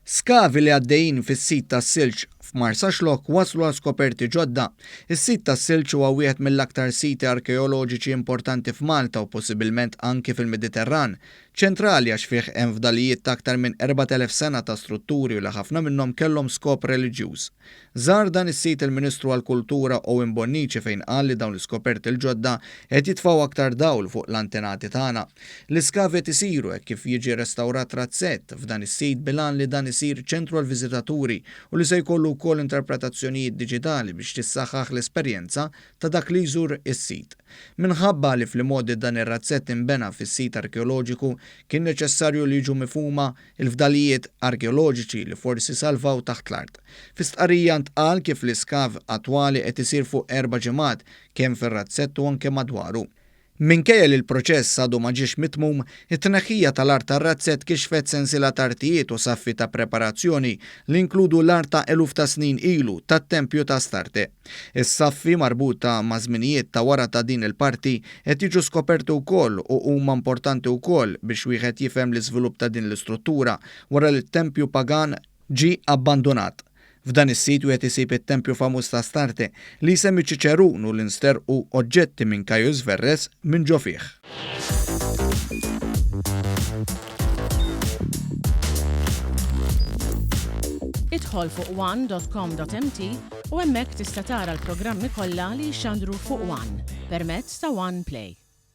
Skavi li għaddejjin fis-sit tas-silġ f'Marsaxlok waslu għal skoperti ġodda. Is-sit tas-silġ huwa wieħed mill-aktar siti arkeoloġiċi importanti f'Malta u possibilment anki fil-Mediterran. Ċentrali għax fih hemm fdalijiet ta' aktar minn 4000 sena ta' strutturi u li ħafna minnhom kellhom skop reliġjuż. Żar dan is-sit il-Ministru għall-Kultura Owen Bonnici fejn qal li dawn l-iskoperti l-ġodda qed jitfgħu aktar dawl fuq l-antenati tagħna. L-iskavi qed isiru hekk kif jiġi restawrat razzett f'dan is-sit bilan li dan isir ċentru għall-viżitaturi u li se jkollu wkoll interpretazzjonijiet diġitali biex tissaħħaħ l-esperjenza ta' dak li jżur is-sit. Minħabba li fl-modi dan ir-razzett inbena fis-sit arkeoloġiku kien neċessarju li jiġu mifhuma il-fdalijiet arkeoloġiċi li forsi salvaw taħt l-art. Fi-stqarrija ntqal kif l-iskav attwali qed isir fuq 4 ġimgħat kemm fir-razzett u anke madwaru. Minkejja li l-proċess għadu ma ġiex mitmum, it-tneħħija tal-art tar-razzett kixfet sensiela ta' artijiet u saffi ta' preparazzjoni li inkludu l-art ta' eluf ta' snin ilu tat-tempju ta' Astarte. Is-saffi marbuta ma' żminijiet ta' wara ta' din il-parti qed jiġu skoperti wkoll u huma importanti wkoll biex wieħed jifhem l-iżvilupp ta' din l-istruttura wara li t-tempju pagan ġie abbandonat. F'dan is-sit wieħed isib it-tempju famuż ta' Astarte li jsemmi Ċiċerun u l-insterqu oġġetti minn Caius Verres minn ġo fih. Idħol fuq one.com.mt u hemmhekk tista' tara l-programmi kollha li jxandru fuq One permezz ta' One Play.